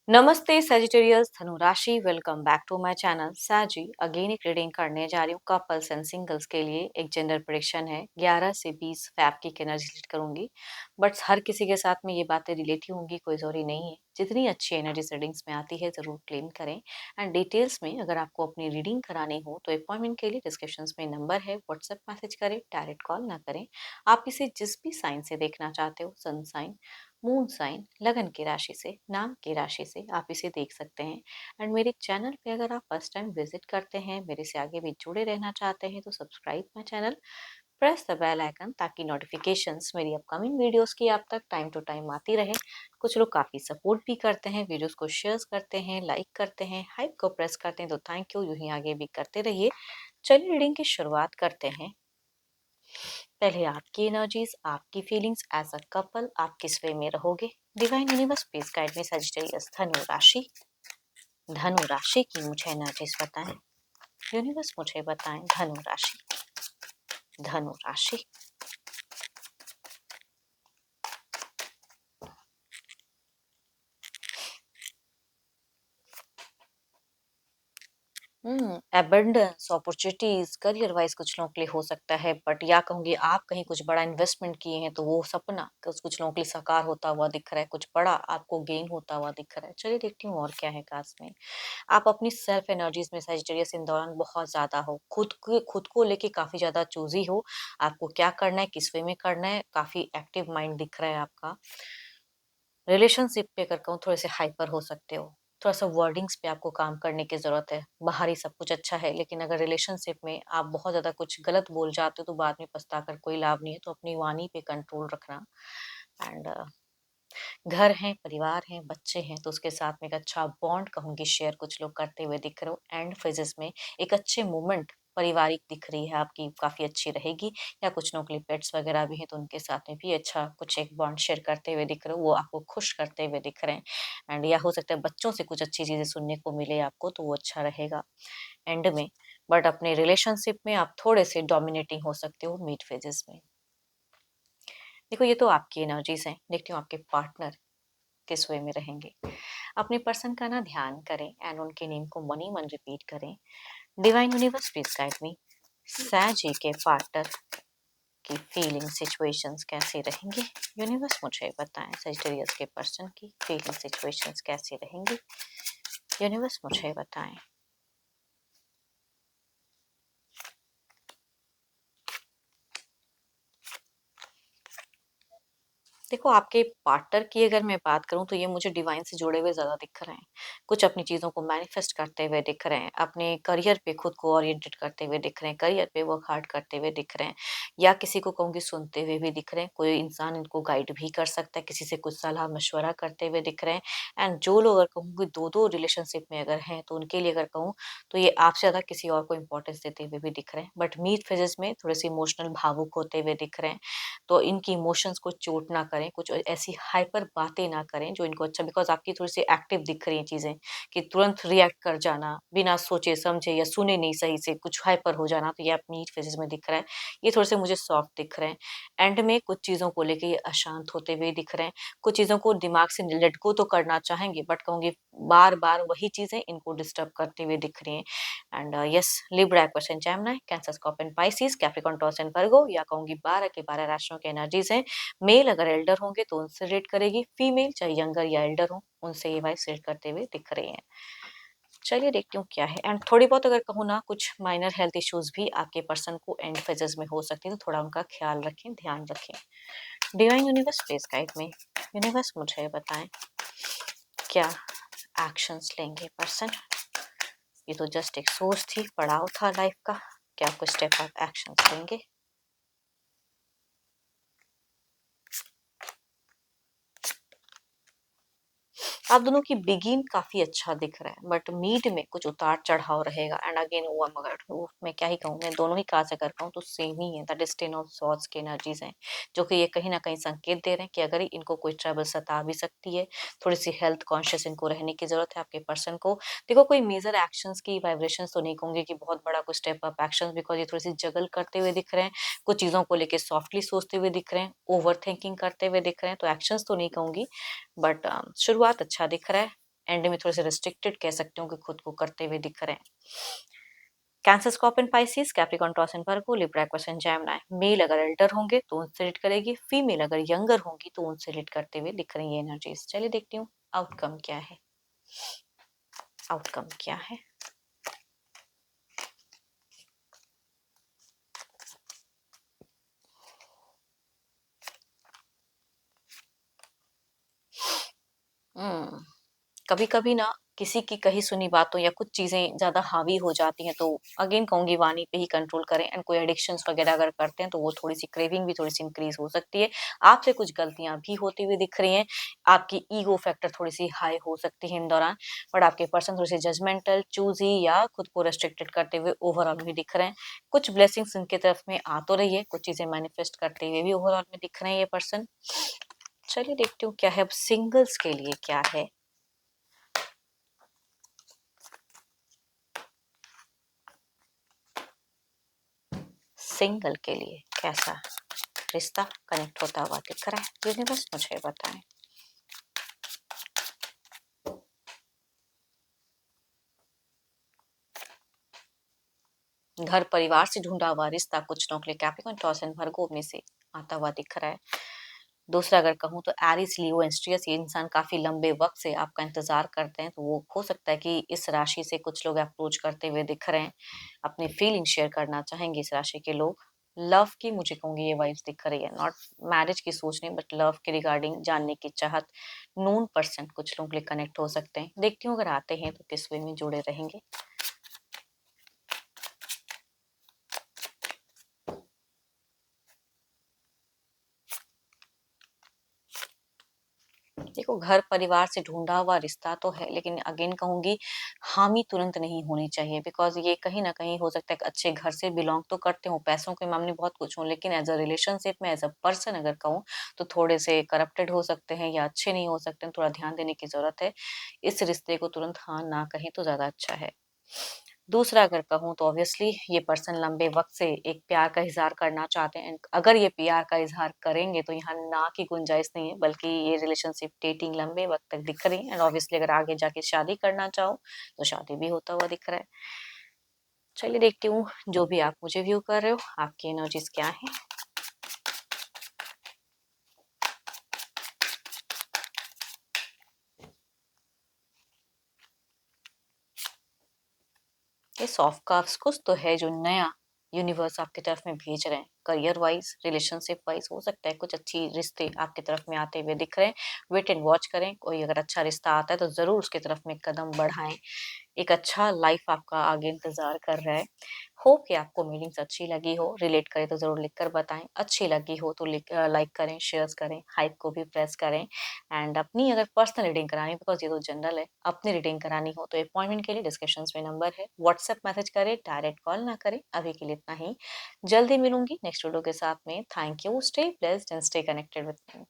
नमस्ते सजिटेरियस धनु राशि welcome back to my channel साजी अगेन एक रीडिंग करने जा रही हूँ कपल्स एंड सिंगल्स के लिए। एक जेंडर प्रेडिक्शन है 11 से 20 फैब की एनर्जी रिलेट करूंगी, बट हर किसी के साथ में ये बातें रिलेटिव होंगी, कोई जरूरी नहीं है। जितनी अच्छी एनर्जी रीडिंग्स में आती है जरूर क्लेम करें। एंड डिटेल्स में अगर आपको अपनी रीडिंग करानी हो तो अपॉइंटमेंट के लिए डिस्क्रिप्शन में नंबर है, व्हाट्सएप मैसेज करें, डायरेक्ट कॉल ना करें। आप इसे जिस भी साइन से देखना चाहते हो, सन साइन, मून साइन, लगन की राशि से, नाम की राशि से आप इसे देख सकते हैं। एंड मेरे चैनल पे अगर आप फर्स्ट टाइम विजिट करते हैं, मेरे से आगे भी जुड़े रहना चाहते हैं, तो subscribe my channel, press the bell icon ताकि नोटिफिकेशंस मेरी अपकमिंग वीडियोस की आप तक टाइम टू टाइम आती रहे। कुछ लोग काफ़ी सपोर्ट भी करते हैं, वीडियोस को शेयर करते हैं, लाइक करते हैं, हाइप को प्रेस करते हैं, तो थैंक यू, यूं ही आगे भी करते रहिए। चलिए रीडिंग की शुरुआत करते हैं। पहले आपकी एनर्जीज, आपकी फीलिंग्स एज अ कपल, आप किस वे में रहोगे। Divine universe please guide me Sagittarius धनु राशि। धनु राशि की मुझे एनर्जीज बताएं। यूनिवर्स मुझे बताएं धनु राशि। धनु राशि। एबंडेंस, अपॉर्चुनिटीज, करियर वाइज कुछ लोगों के लिए हो सकता है, बट या कहूंगी आप कहीं कुछ बड़ा इन्वेस्टमेंट किए हैं तो वो सपना कुछ लोगों के लिए साकार होता हुआ दिख रहा है, कुछ बड़ा आपको गेन होता हुआ दिख रहा है। चलिए देखती हूँ और क्या है खास में। आप अपनी सेल्फ एनर्जीज में सजिटेरियस इन दौरान बहुत ज्यादा हो, खुद को लेके काफी ज्यादा चूजी हो। आपको क्या करना है, किस वे में करना है, काफी एक्टिव माइंड दिख रहा है आपका। रिलेशनशिप पे अगर कहूँ थोड़े से हाइपर हो सकते हो, थोड़ा सा वर्डिंग्स पे आपको काम करने की जरूरत है। बाहरी सब कुछ अच्छा है, लेकिन अगर रिलेशनशिप में आप बहुत ज्यादा कुछ गलत बोल जाते हो तो बाद में पछता कर कोई लाभ नहीं है, तो अपनी वाणी पे कंट्रोल रखना। एंड घर हैं, परिवार हैं, बच्चे हैं, तो उसके साथ में एक अच्छा बॉन्ड कहूंगी शेयर कुछ लोग करते हुए दिख रहे हो। एंड फेजेस में एक अच्छे मोमेंट पारिवारिक दिख रही है आपकी, काफी अच्छी रहेगी। या कुछ लोगों के लिए पेट्स वगैरह भी हैं तो उनके साथ में भी अच्छा कुछ एक बॉन्ड शेयर करते हुए दिख रहे हो, वो आपको खुश करते हुए दिख रहे हैं। एंड या हो सकता है बच्चों से कुछ अच्छी चीजें सुनने को मिले आपको, तो वो अच्छा रहेगा एंड में। बट अपने रिलेशनशिप में आप थोड़े से डोमिनेटिंग हो सकते हो मिड फेजेस में। देखो ये तो आपकी एनर्जीज हैं, देखती हूँ आपके पार्टनर किस वे में रहेंगे। अपने पर्सन का ना ध्यान करें एंड उनके नेम को मन ही मन रिपीट करें। Divine universe please guide me. सैजी के पार्टनर की फीलिंग सिचुएशंस कैसे रहेंगी। यूनिवर्स मुझे बताएं सजिटेरियस के पर्सन की फीलिंग सिचुएशंस कैसे रहेंगी। यूनिवर्स मुझे बताएं। देखो आपके पार्टनर की अगर मैं बात करूं तो ये मुझे डिवाइन से जुड़े हुए ज्यादा दिख रहे हैं। कुछ अपनी चीजों को मैनिफेस्ट करते हुए दिख रहे हैं, अपने करियर पे खुद को ओरिएंटेड करते हुए दिख रहे हैं, करियर पे वर्क हार्ड करते हुए दिख रहे हैं। या किसी को कहूंगी सुनते हुए भी दिख रहे हैं, कोई इंसान इनको गाइड भी कर सकता है, किसी से कुछ सलाह मशवरा करते हुए दिख रहे हैं। एंड जो लोग अगर कहूंगी दो दो रिलेशनशिप में अगर हैं तो उनके लिए अगर कहूँ तो ये आपसे ज्यादा किसी और को इम्पोर्टेंस देते हुए भी दिख रहे हैं। बट मीट फेजेस में थोड़े से इमोशनल भावुक होते हुए दिख रहे हैं, तो इनकी इमोशंस को चोट ना करें, कुछ ऐसी हाइपर बातें ना करें जो इनको अच्छा, बिकॉज आपकी थोड़ी सी एक्टिव दिख रही हैं चीजें, कि तुरंत रिएक्ट कर जाना बिना सोचे समझे या सुने नहीं सही से, कुछ हाइपर हो जाना, तो ये अपनी फेजेस में दिख रहा है। ये थोड़े से मुझे सॉफ्ट दिख रहे हैं। एंड में कुछ चीजों को लेके ये अशांत होते हुए दिख रहे हैं। कुछ चीजों को दिमाग से लेट गो तो करना चाहेंगे, बट कहूंगी बार बार वही चीजें इनको डिस्टर्ब करते हुए दिख रही हैं। And yes, Libra, Aquarius, Gemini, cancer, scorpion, Pisces, Capricorn, Taurus and वर्गो, या कहूंगी 12 के 12 राशियों की एनर्जीज हैं। मेल अगर एल्डर होंगे तो उनसे रिलेट करेगी, फीमेल चाहे यंगर या एल्डर हो उनसे ये वाइस रिलेट करते हुए दिख रही हैं। चलिए देखती हूँ क्या है। एंड थोड़ी बहुत अगर कहूँ ना, कुछ माइनर हेल्थ इश्यूज भी आपके पर्सन को एंड फेजेस में हो सकती है, तो थोड़ा उनका ख्याल रखें, ध्यान रखें। डिवाइन यूनिवर्स प्लीज गाइड में। यूनिवर्स मुझे बताएं क्या एक्शंस लेंगे पर्सन। ये तो जस्ट एक सोच थी, पड़ाव था लाइफ का, क्या कुछ स्टेप अप एक्शंस लेंगे। आप दोनों की बिगिन काफी अच्छा दिख रहा है, बट मीड में कुछ उतार चढ़ाव रहेगा। एंड अगेन वो मगर वो मैं क्या ही कहूँ, मैं दोनों ही काज अगर कहूँ तो सेम ही है। द टेन ऑफ सॉर्ड्स की एनर्जीज हैं, जो कि ये कहीं ना कहीं संकेत दे रहे हैं कि अगर इनको कोई ट्रबल सता भी सकती है, थोड़ी सी हेल्थ कॉन्शियस इनको रहने की जरूरत है आपके पर्सन को। देखो कोई मेजर एक्शंस की वाइब्रेशन तो नहीं कहूंगी कि बहुत बड़ा कुछ स्टेप अप एक्शन, बिकॉज ये थोड़ी सी जगल करते हुए दिख रहे हैं, कुछ चीजों को लेकर सॉफ्टली सोचते हुए दिख रहे हैं, ओवर थिंकिंग करते हुए दिख रहे हैं, तो एक्शंस तो नहीं कहूंगी, बट शुरुआत अच्छा दिख रहा है। एंड में थोड़े से रिस्ट्रिक्टेड कह सकते हो कि खुद को करते हुए दिख रहे हैं। Cancer, Scorpion, Pisces, Capricorn, Taurus and Virgo, Libra, Aquarius and Gemini. Male अगर एल्डर होंगे तो उनसे रिलेट करेगी, फीमेल अगर यंगर होंगी तो उनसे रिलेट करते हुए दिख रही है एनर्जीज। चलिए देखती हूँ आउटकम क्या है। आउटकम क्या है? कभी कभी ना किसी की कही सुनी बातों या कुछ चीजें ज्यादा हावी हो जाती हैं, तो अगेन कहूंगी वाणी पे ही कंट्रोल करें। एंड कोई एडिक्शंस वगैरह अगर करते हैं तो वो थोड़ी सी क्रेविंग भी थोड़ी सी इंक्रीज हो सकती है। आपसे कुछ गलतियां भी होती हुई दिख रही हैं। आपकी ईगो फैक्टर थोड़ी सी हाई हो सकती है इन दौरान। बट आपके पर्सन थोड़ी सी जजमेंटल, चूजी या खुद को रेस्ट्रिक्टेड करते हुए ओवरऑल भी दिख रहे हैं। कुछ ब्लेसिंग्स इनके तरफ में आ तो रही है, कुछ चीजें मैनिफेस्ट करते हुए भी ओवरऑल में दिख रहे हैं ये पर्सन। चलिए देखती हूँ क्या है अब सिंगल्स के लिए क्या है। सिंगल के लिए कैसा रिश्ता कनेक्ट होता हुआ दिख रहा है, यूनिवर्स मुझे बताएं। घर परिवार से ढूंढा हुआ रिश्ता कुछ लोगों के लिए कैप्रिकॉर्न, टॉरस एंड वर्गो में से आता हुआ दिख रहा है। दूसरा अगर कहूँ तो एरीज, लियो, एस्ट्रियस, ये इंसान काफी लंबे वक्त से आपका इंतजार करते हैं, तो वो हो सकता है कि इस राशि से कुछ लोग अप्रोच करते हुए दिख रहे हैं, अपनी फीलिंग शेयर करना चाहेंगे इस राशि के लोग। लव की मुझे कहूंगी ये वाइब्स दिख रही है, नॉट मैरिज की सोच नहीं बट लव के रिगार्डिंग जानने की चाहत। नून परसेंट कुछ लोगों के लिए कनेक्ट हो सकते हैं। देखती हूँ अगर आते हैं तो किस वे में जुड़े रहेंगे। देखो घर परिवार से ढूंढा हुआ रिश्ता तो है, लेकिन अगेन कहूंगी हामी तुरंत नहीं होनी चाहिए, बिकॉज ये कहीं ना कहीं हो सकता है कि अच्छे घर से बिलोंग तो करते हो, पैसों के मामले में बहुत कुछ हो, लेकिन एज अ रिलेशनशिप में एज अ पर्सन अगर कहूँ तो थोड़े से करप्टेड हो सकते हैं या अच्छे नहीं हो सकते हैं। थोड़ा ध्यान देने की जरूरत है। इस रिश्ते को तुरंत हाँ ना कहें तो ज्यादा अच्छा है। दूसरा अगर कहूँ तो ऑब्वियसली ये पर्सन लंबे वक्त से एक प्यार का इजहार करना चाहते हैं। अगर ये प्यार का इजहार करेंगे तो यहाँ ना की गुंजाइश नहीं है, बल्कि ये रिलेशनशिप डेटिंग लंबे वक्त तक दिख रही है। एंड ऑब्वियसली अगर आगे जाके शादी करना चाहो तो शादी भी होता हुआ दिख रहा है। चलिए देखती हूँ जो भी आप मुझे व्यू कर रहे हो आपकी एनर्जीज क्या है। ये सॉफ्ट कार्व्स कुछ तो है जो नया यूनिवर्स आपकी तरफ में भेज रहे हैं। करियर वाइज, रिलेशनशिप वाइज हो सकता है कुछ अच्छी रिश्ते आपकी तरफ में आते हुए दिख रहे हैं। वेट एंड वॉच करें, कोई अगर अच्छा रिश्ता आता है तो जरूर उसकी तरफ में कदम बढ़ाएं। एक अच्छा लाइफ आपका आगे इंतजार कर रहा है। होप कि आपको मीटिंग्स अच्छी लगी हो। रिलेट करें तो जरूर लिखकर बताएं, अच्छी लगी हो तो लाइक करें, शेयर करें, हाइप को भी प्रेस करें। एंड अपनी अगर पर्सनल रीडिंग करानी, बिकॉज ये तो जनरल है, अपनी रीडिंग करानी हो तो अपॉइंटमेंट के लिए डिस्क्रिप्शन में नंबर है, व्हाट्सएप मैसेज करें, डायरेक्ट कॉल ना करें। अभी के लिए इतना ही, जल्दी मिलूंगी नेक्स्ट वीडियो के साथ में। Thank you, stay blessed and stay connected with me.